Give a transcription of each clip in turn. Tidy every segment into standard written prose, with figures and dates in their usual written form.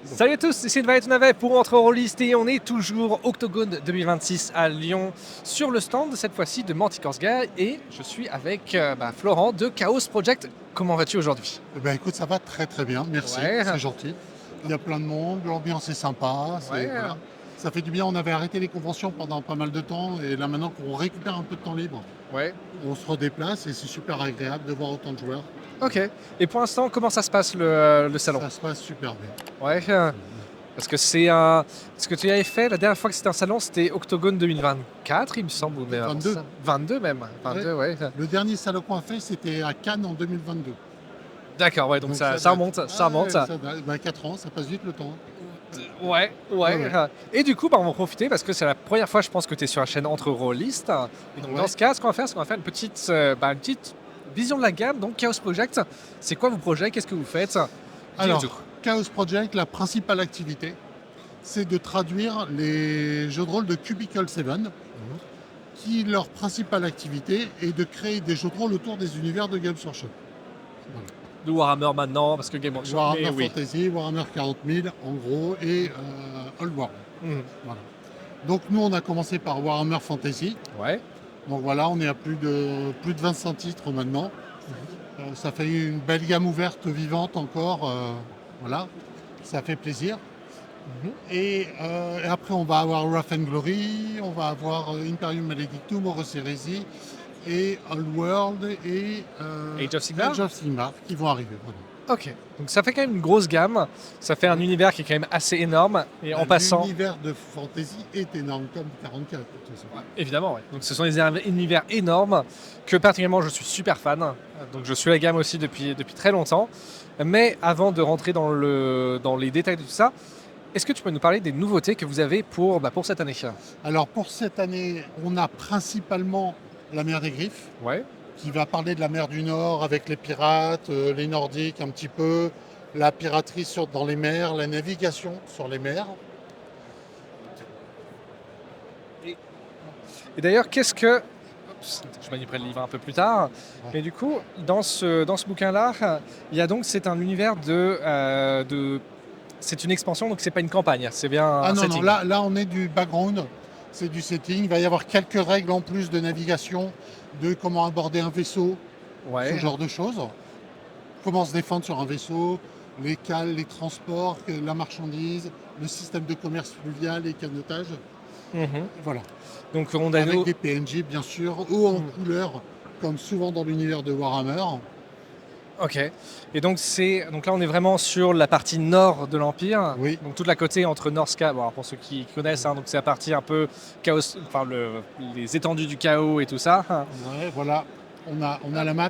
Salut à tous, ici Sylvain Navet pour Entre Rollist et on est toujours Octogone 2026 à Lyon sur le stand cette fois-ci de Manticorsga et je suis avec Florent de Chaos Project. Comment vas-tu aujourd'hui? Eh ben, écoute, ça va très très bien, merci, Ouais, c'est gentil. Il y a plein de monde, l'ambiance est sympa, ouais, voilà. Ça fait du bien, on avait arrêté les conventions pendant pas mal de temps et là maintenant qu'on récupère un peu de temps libre, ouais. on se redéplace et c'est super agréable de voir autant de joueurs. Ok. Et pour l'instant, comment ça se passe le salon? Ça se passe super bien. Ouais, parce que c'est un. Ce que tu avais fait la dernière fois que c'était un salon, c'était Octogone 2024, il me semble, ou même avant 22. ça. 22 même. Ouais. 22, ouais. Le dernier salon qu'on a fait, c'était à Cannes en 2022. D'accord, ouais, donc Donc ça, ça ça date. remonte, ça Ah remonte. ouais, ça date. 4 ans, ça passe vite le temps. Ouais, Ouais, ouais. ouais. Et du coup, on va en profiter parce que c'est la première fois, je pense, que tu es sur la chaîne Entre Rollistes. Et donc, dans Ouais. ce cas, ce qu'on va faire, c'est qu'on va faire une petite vision de la gamme. Donc, Chaos Project, c'est quoi vos projets? Qu'est-ce que vous faites? Dis-nous tout. Alors, Chaos Project, la principale activité, c'est de traduire les jeux de rôle de Cubicle 7 qui leur principale activité est de créer des jeux de rôle autour des univers de Games Workshop. Voilà. De Warhammer maintenant, parce que Game Workshop. Mais Warhammer oui. Fantasy, Warhammer 40 000 en gros, et Old World. Mhm. Voilà. Donc nous on a commencé par Warhammer Fantasy. Ouais. Donc voilà, on est à plus de 25 titres maintenant. Ça fait une belle gamme ouverte, vivante encore. Voilà, ça fait plaisir. Mhm. Et après, on va avoir Wrath and Glory, on va avoir Imperium Maledictum, Horus Heresy, et Old World et Age of Sigmar. Age of Sigmar qui vont arriver. Voilà. Ok. Donc, ça fait quand même une grosse gamme. Ça fait un univers qui est quand même assez énorme. Et en passant. L'univers de fantasy est énorme comme 44 de toute façon. Évidemment, ouais. Donc ce sont des univers énormes que particulièrement je suis super fan. Donc je suis la gamme aussi depuis très longtemps. Mais avant de rentrer dans les détails de tout ça, est-ce que tu peux nous parler des nouveautés que vous avez pour cette année? Alors pour cette année, on a principalement la mer des Griffes, Ouais. qui va parler de la mer du Nord avec les pirates, les Nordiques un petit peu, la piraterie dans les mers, la navigation sur les mers. Et d'ailleurs, qu'est-ce que... Oups, je manipulerai le livre un peu plus tard. Ouais. Mais du coup, dans ce bouquin-là, il y a donc, c'est un univers c'est une expansion, donc c'est pas une campagne, c'est bien Ah un non, setting. non, là on est du background, c'est du setting. Il va y avoir quelques règles en plus de navigation, de comment aborder un vaisseau, ce Ouais. genre de choses. Comment se défendre sur un vaisseau, les cales, les transports, la marchandise, le système de commerce fluvial et canotage. Mhm. Voilà. Donc on a Avec des PNJ bien sûr, ou en Mhm. couleur, comme souvent dans l'univers de Warhammer. Ok. Et donc là on est vraiment sur la partie nord de l'Empire. Oui. Donc toute la côté entre Norska, bon, alors pour ceux qui connaissent, donc c'est la partie un peu chaos, enfin les étendues du chaos et tout ça. Ouais, voilà. On a la map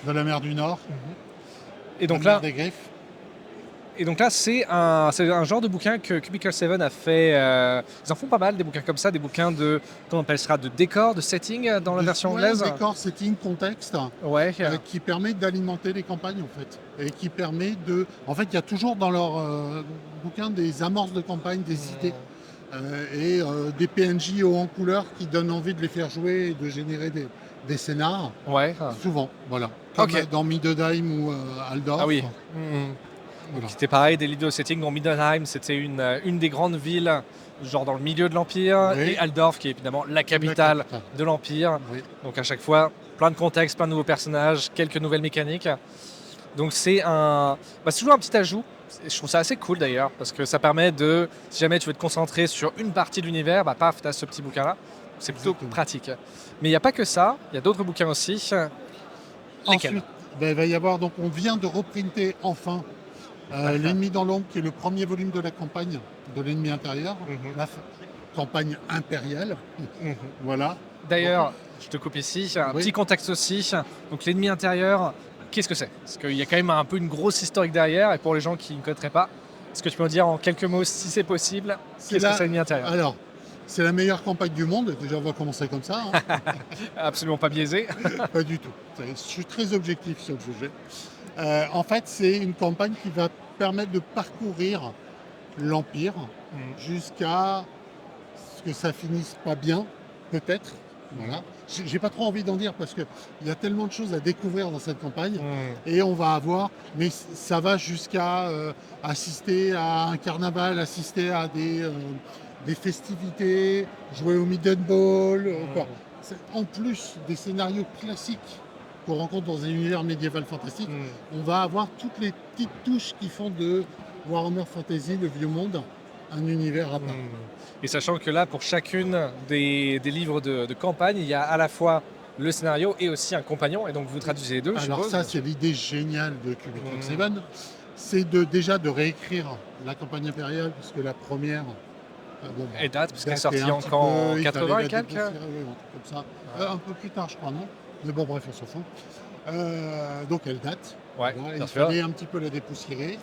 de la mer du Nord, Et la donc mer là, des Griffes. c'est un genre de bouquin que Cubicle 7 a fait. Ils en font pas mal des bouquins comme ça, des bouquins de, comment on appelle ça, de décor, de setting dans la version Ouais, anglaise. décor, setting, contexte, Ouais. qui permet d'alimenter les campagnes en fait. Et qui permet de... En fait, il y a toujours dans leur bouquin des amorces de campagne, des idées. Des PNJ haut en couleur qui donnent envie de les faire jouer et de générer des scénars. Ouais. Souvent, voilà. Comme Ok. dans Middenheim ou Aldorf. Ah oui. Mhm. Voilà. C'était pareil, des leaders setting dont Middenheim, c'était une des grandes villes, genre dans le milieu de l'Empire, Oui. et Altdorf, qui est évidemment la capitale de l'Empire. Oui. Donc à chaque fois, plein de contextes, plein de nouveaux personnages, quelques nouvelles mécaniques. Donc c'est toujours un petit ajout. Je trouve ça assez cool d'ailleurs, parce que ça permet de, si jamais tu veux te concentrer sur une partie de l'univers, paf, tu as ce petit bouquin-là. C'est plutôt Exactement. pratique. Mais il n'y a pas que ça, il y a d'autres bouquins aussi. Lesquels? Ensuite, il va y avoir, donc on vient de reprinter enfin L'ennemi dans l'ombre, qui est le premier volume de la campagne de l'ennemi intérieur, Mhm. la campagne impériale. Mhm. Voilà. D'ailleurs, je te coupe ici, un Oui. petit contexte aussi. Donc l'ennemi intérieur, qu'est-ce que c'est? Parce qu'il y a quand même un peu une grosse historique derrière, et pour les gens qui ne connaîtraient pas, est-ce que tu peux me dire en quelques mots, si c'est possible, qu'est-ce que c'est l'ennemi intérieur? Alors, c'est la meilleure campagne du monde. Déjà, on va commencer comme ça. Hein. Absolument pas biaisé. Pas du tout. Je suis très objectif sur le sujet. En fait, c'est une campagne qui va permettre de parcourir l'Empire jusqu'à ce que ça finisse pas bien, peut-être. Voilà. J'ai pas trop envie d'en dire parce qu'il y a tellement de choses à découvrir dans cette campagne. Mmh. Et on va avoir, mais ça va jusqu'à assister à un carnaval, assister à des festivités, jouer au Midden Ball, quoi. Mmh. En plus des scénarios classiques qu'on rencontre dans un univers médiéval fantastique, Mmh. on va avoir toutes les petites touches qui font de Warhammer Fantasy, le vieux monde, un univers à part. Et sachant que là, pour chacune des livres de campagne, il y a à la fois le scénario et aussi un compagnon, et donc vous traduisez les deux, je Alors suppose. ça, c'est l'idée géniale de Cubic Mmh. 7, c'est déjà de réécrire la campagne impériale, puisque la première bon, Et date, puisqu'elle est datait sortie un petit en peu, il 80 fallait et la quelques. dépoussiérer, oui, un truc comme ça. Un peu plus tard, je crois, non? Mais bon, bref, on s'en fout. Donc elle date. Ouais, Voilà, bien il sûr. fallait un petit peu la dépoussiérer.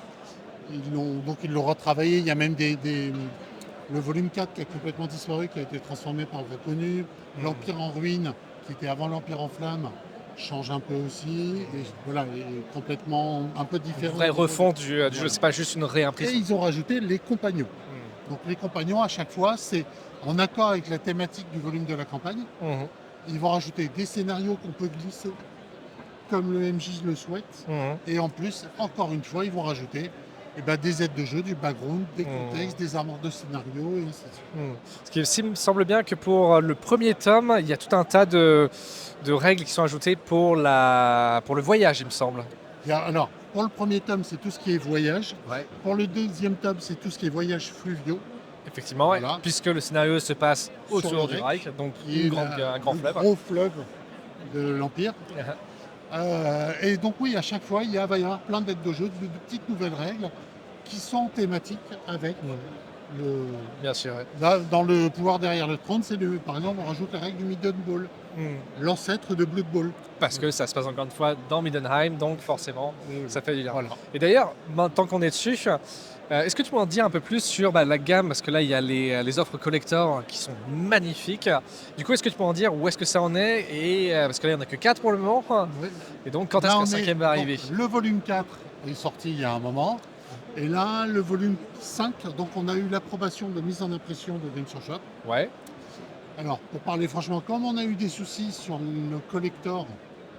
Donc ils l'ont retravaillé. Il y a même le volume 4 qui a complètement disparu, qui a été transformé par le connu. L'Empire en ruine, qui était avant l'Empire en flammes, change un peu aussi. Et voilà, est complètement un peu Une différent. vraie refonte du jeu, Voilà. c'est pas juste une Et réimpression. ils ont rajouté les compagnons. Donc les compagnons, à chaque fois, c'est en accord avec la thématique du volume de la campagne. Mhm. Ils vont rajouter des scénarios qu'on peut glisser comme le MJ le souhaite. Mhm. Et en plus, encore une fois, ils vont rajouter des aides de jeu, du background, des contextes, des armoires de scénario, et ainsi de suite. Ce qui aussi me semble bien que pour le premier tome, il y a tout un tas de règles qui sont ajoutées pour le voyage, il me semble. Alors, pour le premier tome, c'est tout ce qui est voyage. Ouais. Pour le deuxième tome, c'est tout ce qui est voyage fluviaux. Effectivement, ouais, Voilà. puisque le scénario se passe Sur autour le du Reich, Reich, donc qui est un grand le fleuve. gros fleuve de l'Empire. Et donc oui, à chaque fois, va y avoir plein d'aides de jeu, de petites nouvelles règles qui sont thématiques avec le... Bien sûr, ouais. Là, dans le pouvoir derrière le trône, par exemple, on rajoute la règle du Midden Ball, l'ancêtre de Blood Bowl. Parce que ça se passe encore une fois dans Middenheim, donc forcément, ça fait du lien. Voilà. Et d'ailleurs, tant qu'on est dessus, est-ce que tu peux en dire un peu plus sur la gamme? Parce que là, il y a les offres collector qui sont magnifiques. Du coup, est-ce que tu peux en dire où est-ce que ça en est? Et, parce que là, il n'y en a que 4 pour le moment. Oui. Et donc, quand est-ce Là, que le cinquième va arriver? donc, le volume 4 est sorti il y a un moment. Et là, le volume 5, donc on a eu l'approbation de mise en impression de Games Workshop. Ouais. Alors, pour parler franchement, comme on a eu des soucis sur le collector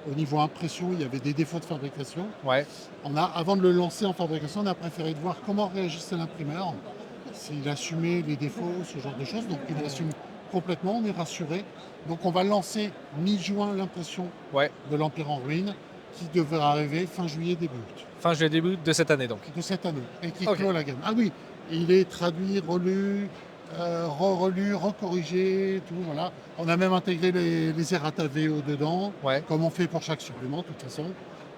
au niveau impression, il y avait des défauts de fabrication. Ouais. Avant de le lancer en fabrication, on a préféré de voir comment réagissait l'imprimeur, s'il assumait les défauts, ce genre de choses. Donc il assume complètement, on est rassuré. Donc on va lancer mi-juin l'impression de l'Empire en ruine, qui devrait arriver fin juillet, début août. Fin juillet, début août de cette année, donc. De cette année, et qui clôt la gamme. Ah oui, il est traduit, relu, relu, recorrigé, tout, voilà. On a même intégré les errata VO dedans, comme on fait pour chaque supplément, de toute façon.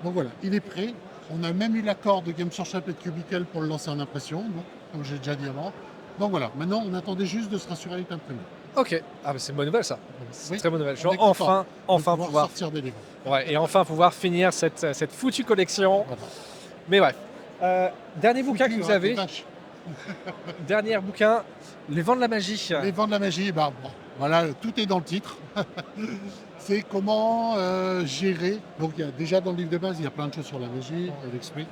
Donc voilà, il est prêt. On a même eu l'accord de Games Workshop et de Cubicle pour le lancer en impression, donc, comme j'ai déjà dit avant. Donc voilà, maintenant on attendait juste de se rassurer avec l'imprimeur. Ok, ah, mais c'est une bonne nouvelle ça. C'est une très bonne nouvelle. On est Enfin pouvoir sortir des livres. Ouais, et enfin pouvoir finir cette foutue collection. Voilà. Mais bref. Dernier bouquin que vous avez. Dernier bouquin, Les Vents de la Magie. Les Vents de la Magie, bon, voilà, tout est dans le titre. C'est comment gérer. Donc déjà dans le livre de base, il y a plein de choses sur la magie, elle explique.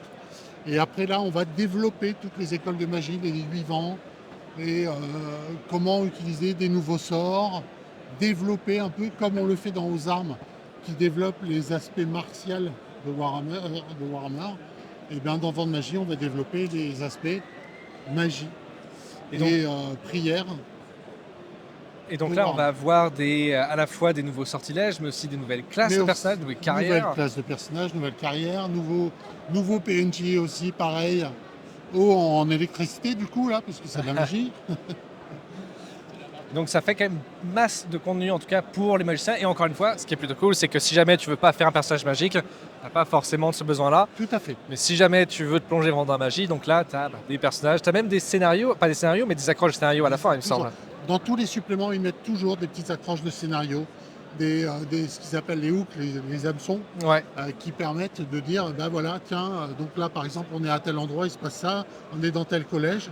Et après là, on va développer toutes les écoles de magie, les 8 vents, et comment utiliser des nouveaux sorts, développer un peu comme on le fait dans Aux Armes, qui développe les aspects martiaux de Warhammer. Et bien dans Vents de Magie, on va développer les aspects magie et prière. Et donc là, on va avoir à la fois des nouveaux sortilèges, mais aussi des nouvelles classes de personnages, de nouvelles carrières. Nouvelles classes de personnages, nouvelles carrières, nouveaux PNJ aussi, pareil. En électricité du coup, là, parce que c'est de la magie. Donc ça fait quand même masse de contenu, en tout cas pour les magiciens. Et encore une fois, ce qui est plutôt cool, c'est que si jamais tu veux pas faire un personnage magique, tu n'as pas forcément ce besoin-là. Tout à fait. Mais si jamais tu veux te plonger vraiment dans la magie, donc là, tu as des personnages, tu as même des scénarios, pas des scénarios, mais des accroches de scénarios à la fin, il me semble. Dans tous les suppléments, ils mettent toujours des petites accroches de scénarios, ce qu'ils appellent les hooks, les hameçons, qui permettent de dire, voilà, tiens, donc là par exemple, on est à tel endroit, il se passe ça, on est dans tel collège.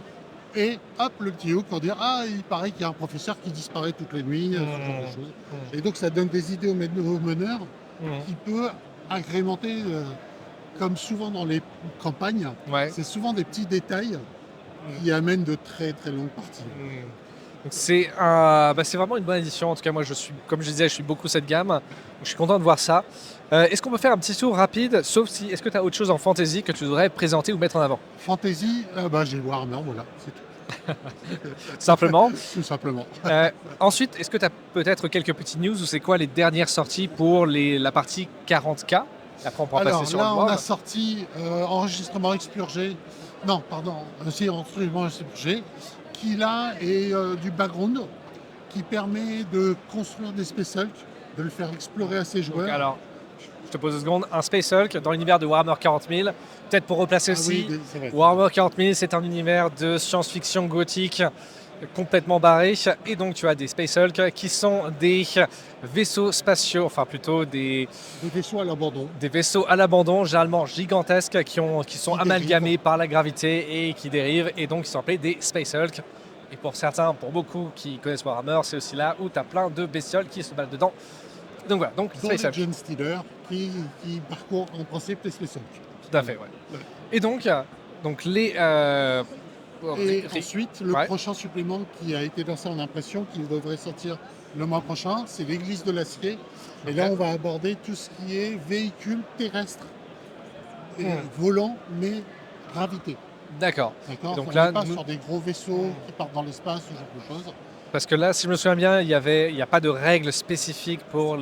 Et hop, le petit hook pour dire, il paraît qu'il y a un professeur qui disparaît toutes les nuits, ce genre de choses. Et donc ça donne des idées aux meneurs qui peut agrémenter, comme souvent dans les campagnes, c'est souvent des petits détails qui amènent de très très longues parties. Donc c'est vraiment une bonne édition. En tout cas, moi, comme je disais, je suis beaucoup cette gamme. Donc, je suis content de voir ça. Est-ce qu'on peut faire un petit tour rapide, sauf si, est-ce que tu as autre chose en fantasy que tu voudrais présenter ou mettre en avant? Fantasy, j'ai Warhammer, voilà, c'est tout. Simplement. Tout simplement. Ensuite, est-ce que tu as peut-être quelques petites news ou c'est quoi les dernières sorties pour la partie 40K? Après, on pourra passer Alors sur là, le on a board. sorti enregistrement expurgé. Non, pardon, c'est enregistrement expurgé, qui là est du background, qui permet de construire des Space Hulk, de le faire explorer à ses Donc, joueurs. alors, je te pose 2 secondes. Un Space Hulk dans l'univers de Warhammer 40 000. Peut-être pour replacer Ah aussi, oui, c'est vrai. Warhammer 40 000, c'est un univers de science-fiction gothique complètement barré. Et donc, tu as des Space Hulk qui sont des vaisseaux spatiaux, enfin plutôt Des vaisseaux à l'abandon. des vaisseaux à l'abandon, généralement gigantesques, qui sont Qui amalgamés dérivent. par la gravité et qui dérivent. Et donc, ils sont appelés des Space Hulk. Et pour certains, pour beaucoup qui connaissent Warhammer, c'est aussi là où tu as plein de bestioles qui se battent dedans. Donc voilà, donc Dont Space les Hulk. Gen Stealer qui parcourent en principe les Space Hulk. Tout à fait, ouais. Ouais. Et donc les. Et ensuite, le ouais. prochain supplément qui a été lancé en impression, qui devrait sortir le mois prochain, c'est l'Église de l'acier. Et là, Ok. on va aborder tout ce qui est véhicules terrestres, et Hmm. volants, mais gravité. D'accord. D'accord. Donc On là, n'est pas nous- sur des gros vaisseaux qui partent dans l'espace, ce genre de choses. Parce que là, si je me souviens bien, il n'y a pas de règles spécifiques pour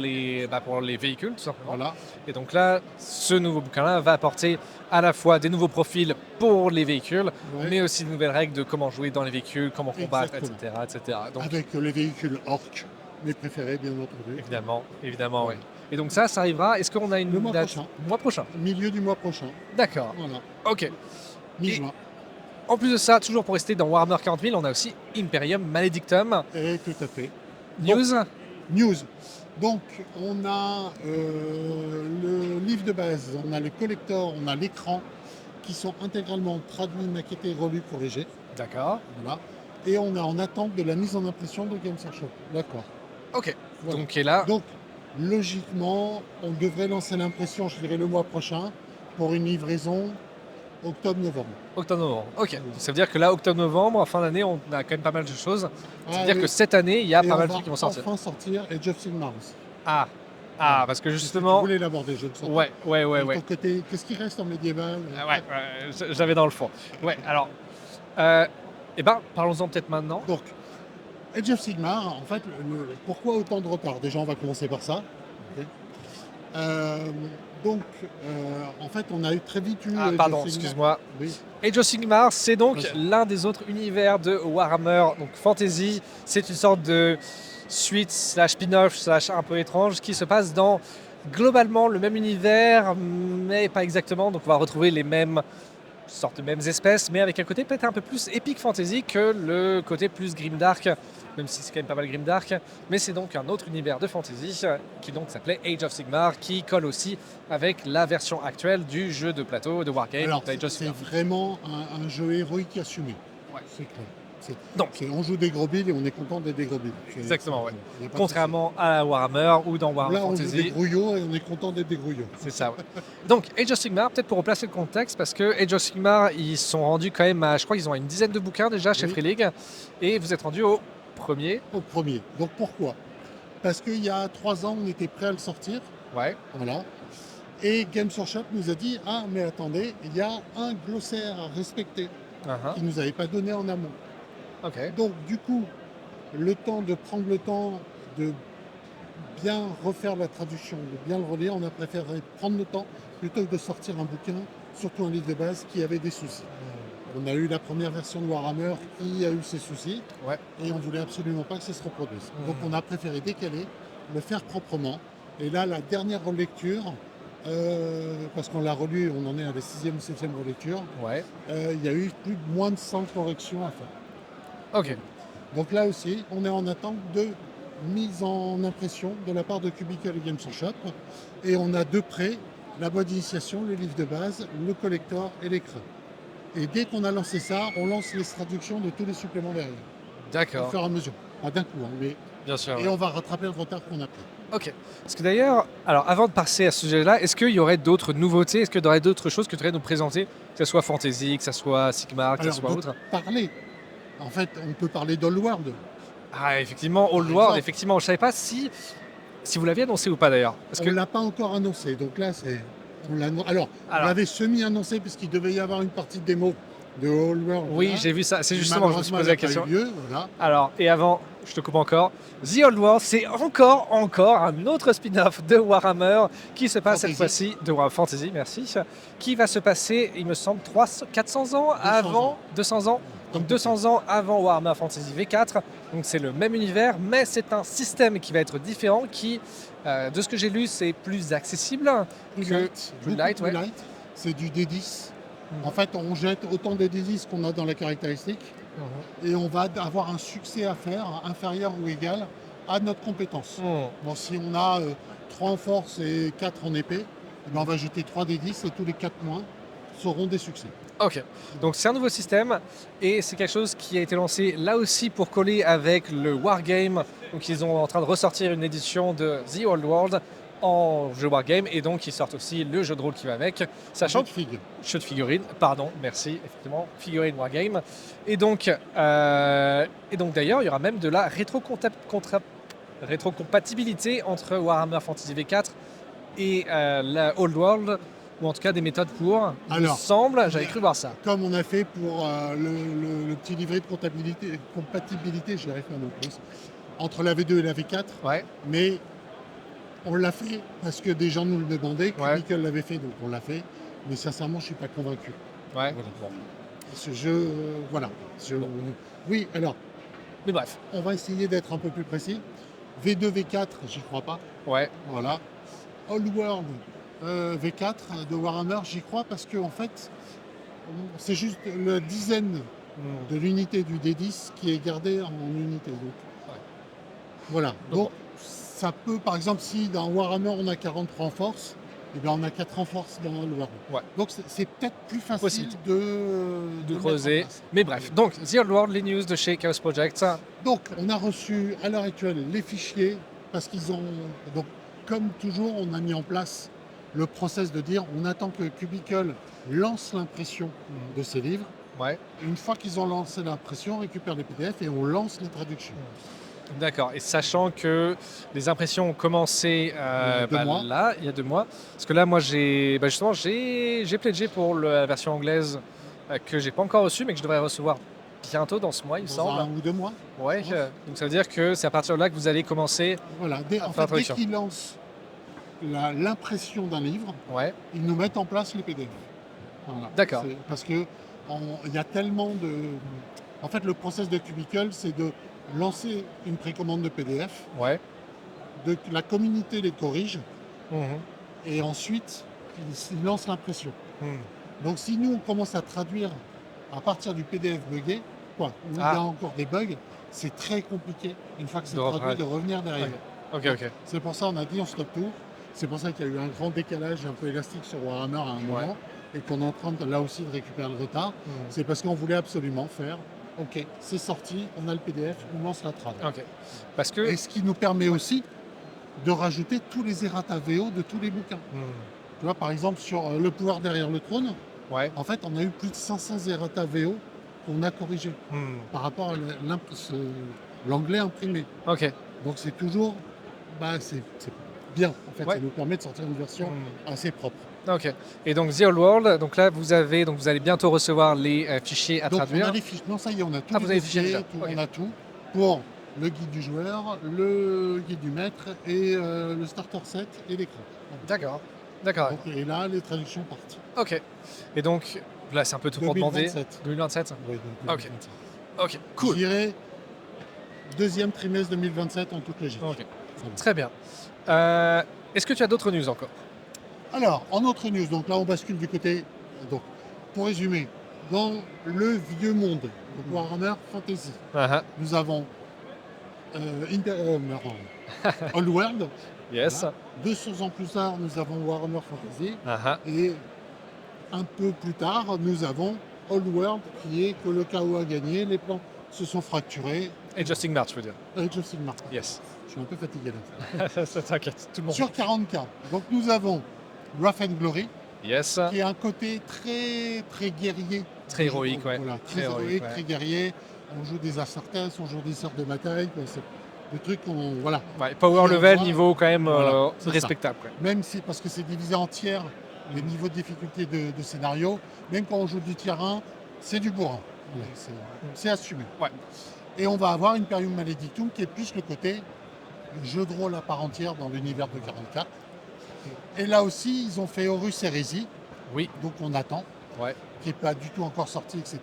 pour les véhicules, tout simplement. Voilà. Et donc là, ce nouveau bouquin-là va apporter à la fois des nouveaux profils pour les véhicules, Ouais. mais aussi de nouvelles règles de comment jouer dans les véhicules, comment combattre, Exactement. etc. Donc, Avec les véhicules orques, mes préférés, bien entendu. évidemment, Ouais. oui. Et donc ça arrivera. Est-ce qu'on a une Le mois date? prochain. Mois prochain. Milieu du mois prochain. D'accord. Voilà. Ok. Mi-juin. En plus de ça, toujours pour rester dans Warhammer 40 000, on a aussi Imperium Maledictum. Et tout à fait. News. News. Donc, on a le livre de base, on a le collector, on a l'écran qui sont intégralement traduits, maquettés, relus, corrigés. D'accord. Voilà. Et on est en attente de la mise en impression de Games Workshop. D'accord. Ok. Voilà. Donc, et là, Donc, logiquement, on devrait lancer l'impression, je dirais, le mois prochain pour une livraison octobre-novembre. octobre-novembre. Ok. Ça veut dire que là, octobre-novembre, en fin d'année, on a quand même pas mal de choses. Ça veut dire oui. que cette année, il y a Et pas on mal de va trucs qui vont sortir. enfin sortir Age of Sigmar aussi. Ah. Parce que Tu justement. voulais l'aborder, je le sens. Ouais. De ton côté, qu'est-ce qui reste en médiéval Ouais, j'avais dans le fond. Ouais, alors. Parlons-en peut-être maintenant. Donc, Age of Sigmar, en fait, pourquoi autant de retard? Déjà, on va commencer par ça. Ok. Donc, en fait, on a eu très vite eu. Ah, Age pardon, of Sigmar. excuse-moi. Oui. Age of Sigmar, c'est donc Vas-y. l'un des autres univers de Warhammer, donc fantasy. C'est une sorte de suite slash spin-off slash un peu étrange qui se passe dans globalement le même univers, mais pas exactement. Donc on va retrouver les mêmes sortes de mêmes espèces, mais avec un côté peut-être un peu plus épique fantasy que le côté plus grimdark, même si c'est quand même pas mal grimdark. Mais c'est donc un autre univers de fantasy qui donc s'appelait Age of Sigmar, qui colle aussi avec la version actuelle du jeu de plateau de Wargame Alors, d'Age of c'est Sigmar. vraiment un jeu héroïque assumé. Ouais. C'est clair. Donc. On joue des gros billes et on est content d'être des gros billes. Exactement, ouais. Y a pas de Contrairement à Warhammer ou dans souci. Warhammer Là, on joue des Fantasy. grouillots et on est content d'être des grouillots. C'est ça, ouais. Donc, Age of Sigmar, peut-être pour replacer le contexte, parce que Age of Sigmar, ils sont rendus quand même à, je crois qu'ils ont une dizaine de bouquins déjà chez Oui. Free League, et vous êtes rendu au premier. Au premier. Donc, pourquoi? Parce qu'il y a 3 ans, on était prêt à le sortir. Ouais. Voilà. Et Games Workshop nous a dit, ah, mais attendez, il y a un glossaire à respecter Uh-huh. qu'ils ne nous avaient pas donné en amont. Ok. Donc, du coup, le temps de prendre le temps de bien refaire la traduction, de bien le relire, on a préféré prendre le temps plutôt que de sortir un bouquin, surtout un livre de base, qui avait des soucis. On a eu la première version de Warhammer qui a eu ses soucis, Ouais. et on voulait absolument pas que ça se reproduise. Mhm. Donc on a préféré décaler, le faire proprement. Et là, la dernière relecture, parce qu'on l'a relu, on en est à la 6e ou 7e relecture, Ouais. il y a eu moins de 100 corrections à faire. Ok. Donc là aussi, on est en attente de mise en impression de la part de Cubicle et Games Workshop. Et on a de près la boîte d'initiation, le livre de base, le collector et l'écran. Et dès qu'on a lancé ça, on lance les traductions de tous les suppléments derrière, au D'accord. fur et à mesure. Pas d'un coup, hein, mais... Bien sûr. Et on va rattraper le retard qu'on a pris. Ok. Parce que d'ailleurs, alors avant de passer à ce sujet-là, est-ce qu'il y aurait d'autres nouveautés? Est-ce qu'il y aurait d'autres choses que tu voudrais nous présenter? Que ce soit fantasy, que ce soit Sigmar, que ce Alors, soit de autre? parler, en fait, on peut parler d'Allworld. Ah, effectivement, Old Par World, exemple. effectivement, je savais pas si vous l'aviez annoncé ou pas d'ailleurs. Parce On que, ne l'a pas encore annoncé, donc là, Alors, on alors, l'avait semi-annoncé puisqu'il devait y avoir une partie de démo de Whole World. oui, là. j'ai vu ça. C'est Mais justement, je me suis malheureusement, posé elle la n'a pas question. eu lieu, voilà. Alors, et avant, je te coupe encore. The Old World, c'est encore un autre spin-off de Warhammer qui se passe cette Fantasy. fois-ci, de Warhammer Fantasy, merci, qui va se passer, il me semble, 400 ans 200 avant, ans. 200 ans, donc 200 ans avant Warhammer Fantasy V4. Donc c'est le même univers, mais c'est un système qui va être différent, qui, de ce que j'ai lu, c'est plus accessible Plus que light, plus beaucoup light, plus ouais. light. C'est du D10. Mhm. En fait, on jette autant de D10 qu'on a dans la caractéristique et on va avoir un succès à faire inférieur ou égal à notre compétence. Mhm. Bon, si on a 3 en force et 4 en épée, eh ben, on va jeter 3 D10 et tous les 4 moins seront des succès. Ok, donc c'est un nouveau système et c'est quelque chose qui a été lancé là aussi pour coller avec le Wargame. Donc ils sont en train de ressortir une édition de The Old World en jeu Wargame et donc ils sortent aussi le jeu de rôle qui va avec, sachant Jeu que de figue. jeu de figurines, pardon, merci, effectivement, figurine Wargame. Et donc d'ailleurs il y aura même de la rétrocompatibilité entre Warhammer Fantasy V4 et la Old World, ou en tout cas des méthodes pour, il me Alors, semble, j'avais cru voir ça. Comme on a fait pour le petit livret de compatibilité, j'y arrive pas non plus, entre la V2 et la V4, Ouais. mais on l'a fait parce que des gens nous le demandaient, Ouais. Cubicle l'avait fait, donc on l'a fait, mais sincèrement, je suis pas convaincu. Ouais. Voilà. Ce jeu, voilà. Bon. Oui, alors, Mais bref, on va essayer d'être un peu plus précis. V2, V4, j'y crois pas. ouais. Voilà. Old World V4 de Warhammer, j'y crois parce que en fait, c'est juste la dizaine de l'unité du D10 qui est gardée en unité. Donc, voilà. Donc, ça peut, par exemple, si dans Warhammer on a 43 en force, eh bien on a 4 en force dans Old World. Ouais. Donc c'est peut-être plus facile Possible. de mettre en Creuser. place. Mais bref, donc The Old World, les news de chez Chaos Project. Donc, on a reçu à l'heure actuelle les fichiers parce qu'ils ont. Donc, comme toujours, on a mis en place le process de dire on attend que Cubicle lance l'impression de ces livres. Ouais. Une fois qu'ils ont lancé l'impression, on récupère les PDF et on lance les traductions. D'accord. Et sachant que les impressions ont commencé Il y a 2 mois. là, il y a 2 mois. Parce que là, moi, justement, j'ai pledgé pour la version anglaise que j'ai pas encore reçue, mais que je devrais recevoir bientôt dans ce mois, il me Dans semble. 1 ou 2 mois. Ouais. pense. Donc ça veut dire que c'est à partir de là que vous allez commencer. Voilà. En faire la fait, dès traduction. qu'ils lancent l'impression d'un livre, Ouais. ils nous mettent en place les PDF. Voilà. D'accord. Parce que il y a tellement de. En fait, le process de Cubicle, c'est de lancer une précommande de PDF, Ouais. la communauté les corrige, Mhm. et ensuite, ils lancent l'impression. Mhm. Donc, si nous, on commence à traduire à partir du PDF buggé, où il y a encore des bugs, c'est très compliqué, une fois que c'est De traduit, retraduire. de revenir derrière. Ok, ok. C'est pour ça qu'on a dit on stoppe tout. C'est pour ça qu'il y a eu un grand décalage un peu élastique sur Warhammer à un moment, et qu'on est en train là aussi de récupérer le retard. Mhm. C'est parce qu'on voulait absolument faire, ok, c'est sorti, on a le PDF, on lance la trad. Ok. Parce que. Et ce qui nous permet aussi de rajouter tous les errata VO de tous les bouquins. Mhm. Tu vois, par exemple, sur Le pouvoir derrière le trône, Ouais. en fait, on a eu plus de 500 errata VO qu'on a corrigés Mhm. par rapport à l'anglais imprimé. Ok. Donc c'est toujours, c'est bien. En fait, Ouais. ça nous permet de sortir une version Mhm. assez propre. Ok. Et donc The Old World, donc là vous allez bientôt recevoir les fichiers à Donc traduire. on a les fiches. Non, ça y est, on a tout. Ah, vous avez les fichiers déjà. tout, Ok. On a tout pour le guide du joueur, le guide du maître et le starter set et l'écran. D'accord. D'accord. Donc, et là, les traductions partent. Ok. Et donc là c'est un peu tout pour demander. 2027. 2027. Oui, donc, Ok. 2027. Ok. Cool. Je dirais deuxième trimestre 2027 en toute logique. Ok. Ça va. Très bien. Est-ce que tu as d'autres news encore? Alors, en autre news, donc là on bascule du côté. Donc, pour résumer, dans le vieux monde, donc Warhammer Fantasy, Ah, nous avons Old World. yes. Voilà. 200 ans plus tard, nous avons Warhammer Fantasy. Ah, Et un peu plus tard, nous avons Old World, qui est que le chaos a gagné, les plans se sont fracturés. et Justin March, je veux dire. Avec Justin Mark. Yes. Je suis un peu fatigué là. Ça t'inquiète, tout le monde. Sur 40K, donc nous avons Wrath and Glory, Yes. qui a un côté très très guerrier. Très héroïque, ouais. Voilà, Très très héroïque, héroïque, ouais. très guerrier, on joue des Astartes, on joue des sœurs de bataille, quoi. C'est des trucs qu'on. Voilà. Ouais, power Et on level, voit- niveau quand même Voilà, c'est ça. respectable. Quoi. Même si, parce que c'est divisé en tiers, les niveaux de difficulté de scénario, même quand on joue du tiers 1, c'est du bourrin. Voilà, c'est assumé. Ouais. Et on va avoir Imperium Maledictum qui est plus le côté jeu de rôle à part entière dans l'univers de 44. Et là aussi, ils ont fait Horus Heresy, Oui. donc on attend, Ouais. qui n'est pas du tout encore sorti, etc.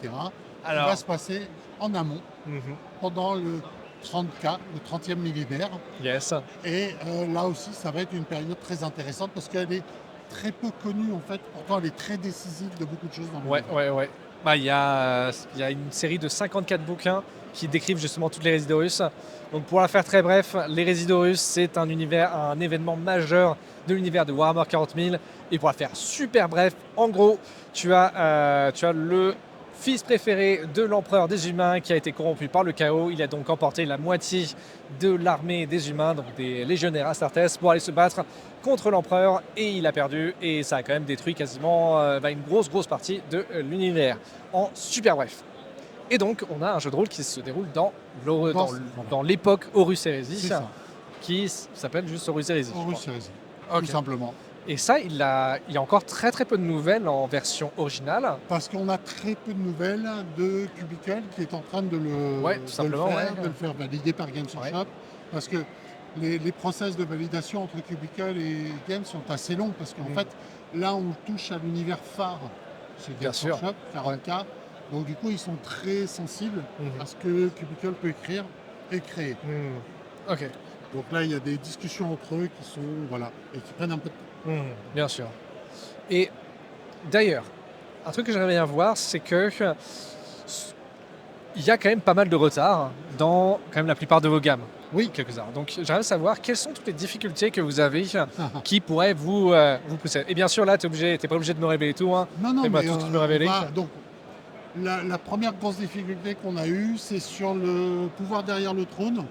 Alors. Il va se passer en amont, Mhm. pendant le 30K, le 30e millénaire. Yes. Et là aussi, ça va être une période très intéressante parce qu'elle est très peu connue en fait. Pourtant, elle est très décisive de beaucoup de choses dans le Ouais, monde. ouais, ouais. Bah, il y a une série de 54 bouquins qui décrivent justement toutes les Résidorus. Donc pour la faire très bref, les Résidorus, c'est un événement majeur de l'univers de Warhammer 40 000. Et pour la faire super bref, en gros, tu as le fils préféré de l'empereur des humains qui a été corrompu par le chaos. Il a donc emporté la moitié de l'armée des humains, donc des légionnaires Astartes, pour aller se battre contre l'empereur, et il a perdu, et ça a quand même détruit quasiment une grosse partie de l'univers. En super bref. Et donc, on a un jeu de rôle qui se déroule dans l'époque Horus Heresy, C'est ça, qui s'appelle juste Horus Heresy. Horus Heresy, Ok. tout simplement. Et ça, il y a encore très peu de nouvelles en version originale. Parce qu'on a très peu de nouvelles de Cubicle qui est en train de le, Ouais, tout de le simplement, faire, ouais. de le faire valider par Games Workshop. Parce que les process de validation entre Cubicle et Games sont assez longs. Parce qu'en fait, là, on touche à l'univers phare chez Bien Games sûr. Workshop, 40K. Donc du coup, ils sont très sensibles à ce que Cubicle peut écrire et créer. Ok. Donc là, il y a des discussions entre eux qui sont, voilà, et qui prennent un peu de temps. Bien sûr. Et d'ailleurs, un truc que j'aimerais bien voir, c'est que il y a quand même pas mal de retard dans quand même la plupart de vos gammes. Oui. Quelques-uns. Donc j'aimerais savoir quelles sont toutes les difficultés que vous avez qui pourraient vous pousser. Et bien sûr, là, t'es pas obligé de me révéler tout. Hein. Non, non, Fais-moi mais tout me révéler. donc, la première grosse difficulté qu'on a eue, c'est sur le pouvoir derrière le trône.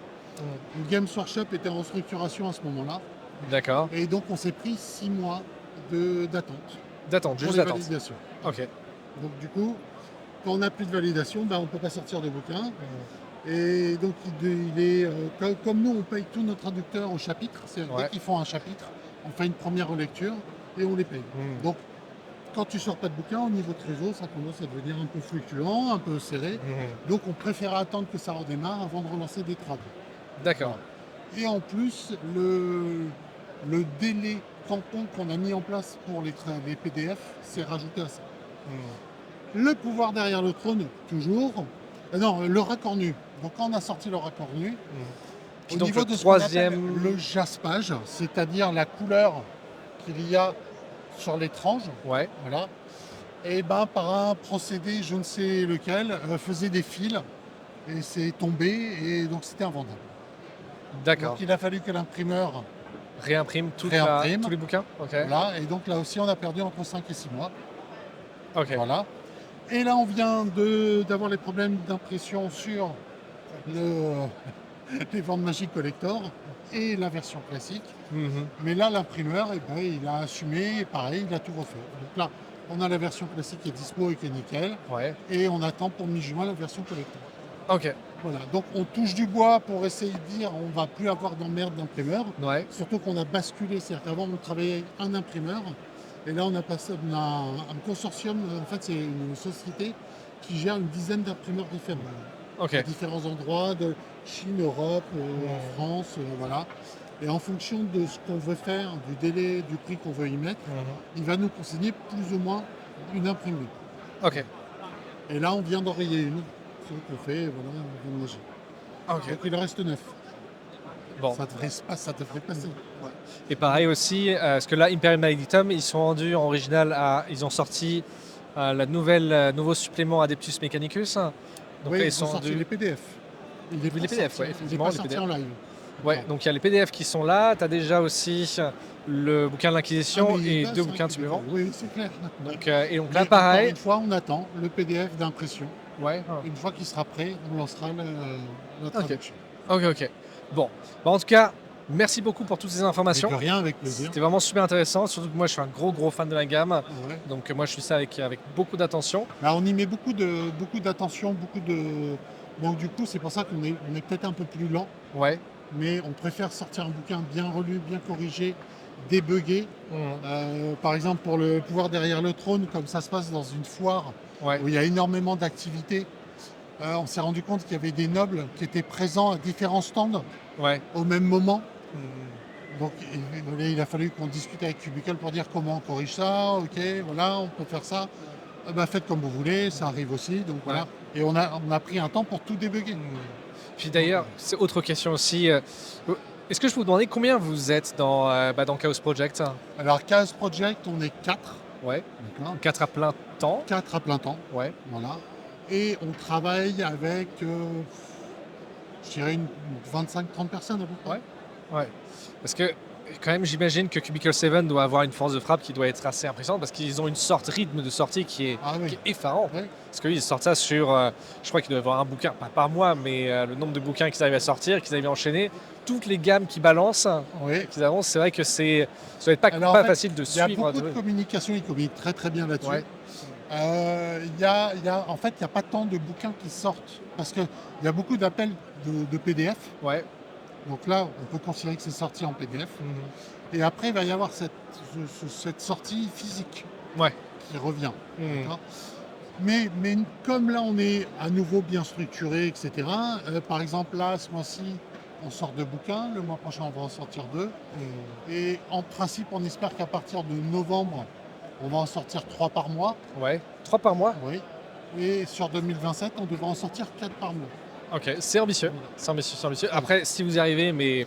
Games Workshop était en restructuration à ce moment-là. D'accord. Et donc, on s'est pris 6 mois d'attente D'attente, pour juste les d'attente. validations. Ok. Donc, du coup, quand on n'a plus de validation, on ne peut pas sortir de bouquin. Et donc, il est, comme nous, on paye tous nos traducteurs au chapitre. C'est-à-dire dès qu'ils font un chapitre, on fait une première relecture et on les paye. Donc, quand tu sors pas de bouquin, au niveau trésor, ça commence à devenir un peu fluctuant, un peu serré. Donc, on préfère attendre que ça redémarre avant de relancer des trades. D'accord. Et en plus, le délai tampon qu'on a mis en place pour les PDF s'est rajouté à ça. Le pouvoir derrière le trône, toujours. Non, le raccord nu. Donc quand on a sorti le raccord nu, au Donc niveau le de ce qu'on appelle troisième- le jaspage, c'est-à-dire la couleur qu'il y a sur les tranches, Ouais. voilà, et par un procédé, je ne sais lequel, faisait des fils et c'est tombé et donc c'était invendable. D'accord. Donc il a fallu que l'imprimeur, Réimprime tous les bouquins. Ok. voilà, et donc là aussi on a perdu entre 5 et 6 mois. Ok. Voilà. Et là on vient d'avoir les problèmes d'impression sur les ventes Magic Collector et la version classique. Mais là l'imprimeur, il a assumé et pareil, il a tout refait. Donc là, on a la version classique qui est dispo et qui est nickel. Ouais. Et on attend pour mi-juin la version collector. Ok. Voilà, donc on touche du bois pour essayer de dire on va plus avoir d'emmerde d'imprimeur. Ouais. Surtout qu'on a basculé, c'est-à-dire qu'avant on travaillait avec un imprimeur et là on a passé un consortium, en fait c'est une société qui gère une dizaine d'imprimeurs différents. Ok. À différents endroits de Chine, Europe, en France, voilà. Et en fonction de ce qu'on veut faire, du délai, du prix qu'on veut y mettre, il va nous consigner plus ou moins une imprimerie. Ok. Et là on vient d'enrayer une. Ce qu'on fait, voilà, on vient de manger. Ok. Donc il en reste 9. Bon. Ça devrait passer. Ouais. Et pareil aussi, parce que là, Imperial Maledictum, ils sont rendus en original ils ont sorti nouveau supplément Adeptus Mechanicus. Donc Oui, là, ils ont sorti les PDF. Il est les pas PDF, sorti- ouais, il est effectivement, pas les sorti PDF. en live. Ouais, donc il y a les PDF qui sont là. Tu as déjà aussi le bouquin de l'Inquisition Ah, mais il et passe, 2 hein, bouquins les suppléments. Oui, c'est clair. Donc, et donc là, Mais pareil. encore une fois, on attend le PDF d'impression. Ouais. Une fois qu'il sera prêt, on lancera la traduction. Ok. Bon. En tout cas, merci beaucoup pour toutes ces Et informations. de rien, avec plaisir. C'était vraiment super intéressant. Surtout que moi, je suis un gros fan de la gamme. Ouais. Donc moi, je suis ça avec beaucoup d'attention. Bah, on y met beaucoup d'attention, beaucoup Donc du coup, c'est pour ça on est peut-être un peu plus lent, Ouais. mais on préfère sortir un bouquin bien relu, bien corrigé, débugué. Par exemple, pour le pouvoir derrière le trône, comme ça se passe dans une foire Ouais. où il y a énormément d'activités, on s'est rendu compte qu'il y avait des nobles qui étaient présents à différents stands Ouais. au même moment. Mhm. Donc il a fallu qu'on discute avec Cubicle pour dire comment on corrige ça, ok, voilà, on peut faire ça. Faites comme vous voulez, ça arrive aussi, donc voilà. Ouais. Et on a pris un temps pour tout débugger. Puis d'ailleurs, c'est autre question aussi. Est-ce que je peux vous demander combien vous êtes dans Chaos Project? Alors, Chaos Project, on est 4, Ouais. d'accord, 4 à plein temps. 4 à plein temps, Ouais. voilà. Et on travaille avec, je dirais, une 25-30 personnes à peu près. Ouais. Ouais. Parce que quand même, j'imagine que Cubicle 7 doit avoir une force de frappe qui doit être assez impressionnante parce qu'ils ont une sorte rythme de sortie qui est, Ah oui. qui est effarant. Ouais. Parce qu'ils sortent ça sur, je crois qu'ils doivent avoir un bouquin, pas par mois, mais le nombre de bouquins qu'ils arrivent à sortir, qu'ils arrivent à enchaîner, toutes les gammes qu'ils balancent, Oui. qu'ils avancent, c'est vrai que ça doit être Alors, pas en fait, facile de Il y a suivre. beaucoup de communication, ils communiquent très très bien là-dessus. Ouais. En fait, il n'y a pas tant de bouquins qui sortent parce qu'il y a beaucoup d'appels de PDF. Ouais. Donc là, on peut considérer que c'est sorti en PDF. Mhm. Et après, il va y avoir cette sortie physique Ouais. qui revient. Mhm. D'accord. Mais comme là, on est à nouveau bien structuré, etc. Par exemple, là, ce mois-ci, on sort 2 bouquins. Le mois prochain, on va en sortir 2. Mhm. Et en principe, on espère qu'à partir de novembre, on va en sortir 3 par mois. Ouais. 3 par mois? Oui. Et sur 2027, on devrait en sortir 4 par mois. Ok, c'est ambitieux. Voilà. C'est ambitieux, c'est ambitieux. Après, si vous y arrivez, mais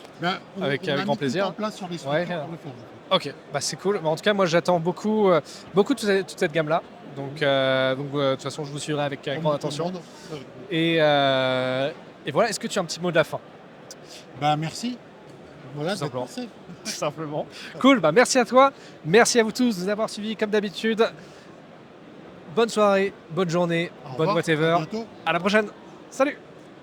Avec On a grand mis plaisir. tout en place sur les structures Ouais. pour le faire. ok, bah c'est cool. Mais en tout cas, moi j'attends beaucoup, beaucoup de toute cette gamme-là. Donc, de toute façon, je vous suivrai avec grande attention. Et voilà, est-ce que tu as un petit mot de la fin? Merci. Voilà, Tout d'être simplement. passé. Tout simplement. Cool, bah merci à toi. Merci à vous tous de nous avoir suivis comme d'habitude. Bonne soirée, bonne journée, Au bonne revoir, whatever. à bientôt. À la prochaine. Salut!